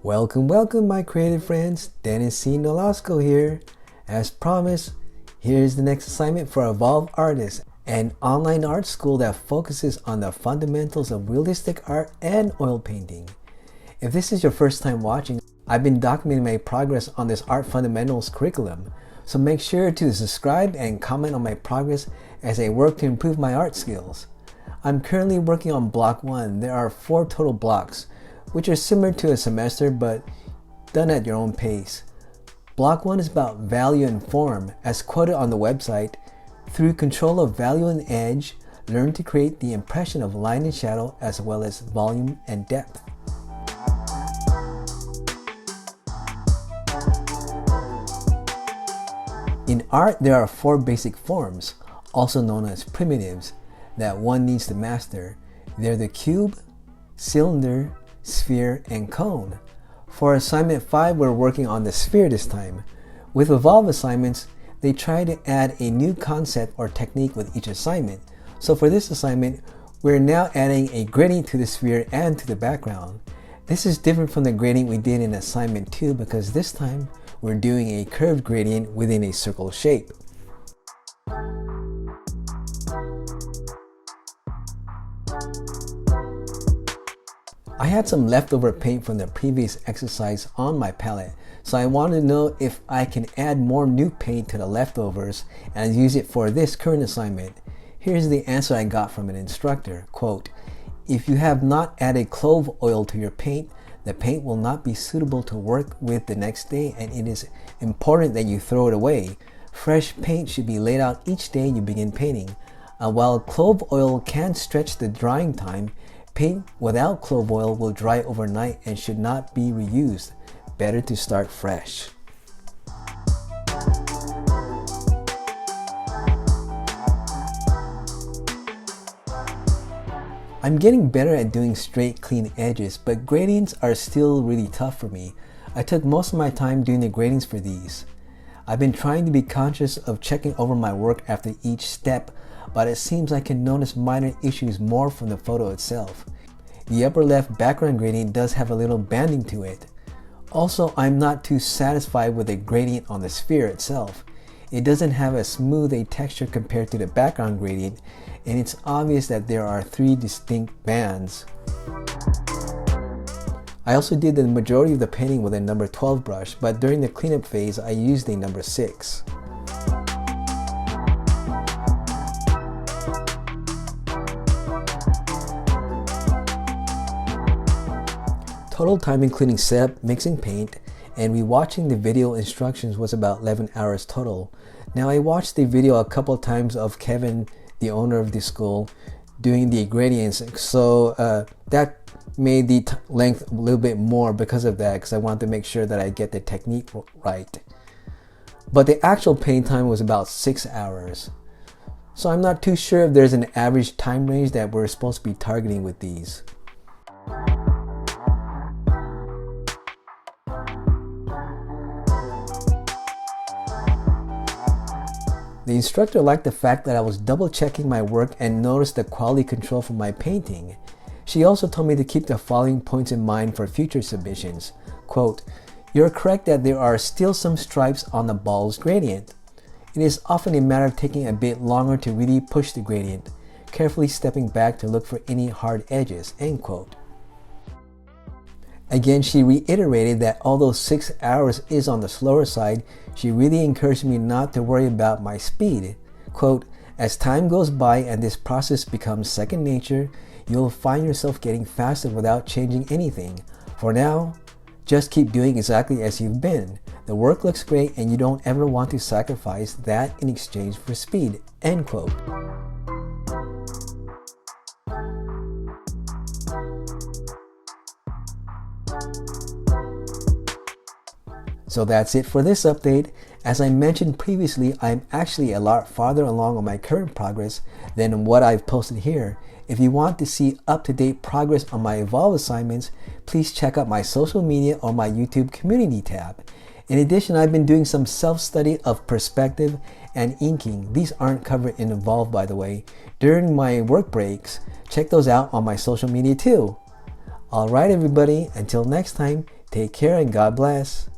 Welcome my creative friends, Dennis C. Nolasco here. As promised, here's the next assignment for Evolve Artists, an online art school that focuses on the fundamentals of realistic art and oil painting. If this is your first time watching, I've been documenting my progress on this art fundamentals curriculum, so make sure to subscribe and comment on my progress as I work to improve my art skills. I'm currently working on block 1. There are 4 total blocks, which are similar to a semester but done at your own pace. Block 1 is about value and form, as quoted on the website. Through control of value and edge, learn to create the impression of line and shadow as well as volume and depth. In art, there are 4 basic forms, also known as primitives, that one needs to master. They're the cube, cylinder, sphere, and cone. For assignment 5, we're working on the sphere this time. With Evolve assignments, they try to add a new concept or technique with each assignment. So for this assignment, we're now adding a gradient to the sphere and to the background. This is different from the gradient we did in assignment 2 because this time we're doing a curved gradient within a circle shape. I had some leftover paint from the previous exercise on my palette, so I wanted to know if I can add more new paint to the leftovers and use it for this current assignment. Here's the answer I got from an instructor. Quote, "If you have not added clove oil to your paint, the paint will not be suitable to work with the next day, and it is important that you throw it away. Fresh paint should be laid out each day you begin painting. While clove oil can stretch the drying time, paint without clove oil will dry overnight and should not be reused. Better to start fresh." I'm getting better at doing straight, clean edges, but gradients are still really tough for me. I took most of my time doing the gradients for these. I've been trying to be conscious of checking over my work after each step, but it seems I can notice minor issues more from the photo itself. The upper left background gradient does have a little banding to it. Also, I'm not too satisfied with the gradient on the sphere itself. It doesn't have as smooth a texture compared to the background gradient, and it's obvious that there are 3 distinct bands. I also did the majority of the painting with a number 12 brush, but during the cleanup phase I used a number 6. Total time including setup, mixing paint, and rewatching the video instructions was about 11 hours total. Now I watched the video a couple times of Kevin, the owner of the school, doing the gradients, so that made the length a little bit more because of that, because I wanted to make sure that I get the technique right. But the actual paint time was about 6 hours. So I'm not too sure if there's an average time range that we're supposed to be targeting with these. The instructor liked the fact that I was double checking my work and noticed the quality control for my painting. She also told me to keep the following points in mind for future submissions. Quote, "You're correct that there are still some stripes on the ball's gradient. It is often a matter of taking a bit longer to really push the gradient, carefully stepping back to look for any hard edges." End quote. Again, she reiterated that although 6 hours is on the slower side, she really encouraged me not to worry about my speed. Quote, "As time goes by and this process becomes second nature, you'll find yourself getting faster without changing anything. For now, just keep doing exactly as you've been. The work looks great and you don't ever want to sacrifice that in exchange for speed." End quote. So that's it for this update. As I mentioned previously, I'm actually a lot farther along on my current progress than what I've posted here. If you want to see up-to-date progress on my Evolve assignments, please check out my social media or my YouTube community tab. In addition, I've been doing some self-study of perspective and inking. These aren't covered in Evolve, by the way. During my work breaks, check those out on my social media too. Alright everybody, until next time, Take care and God bless.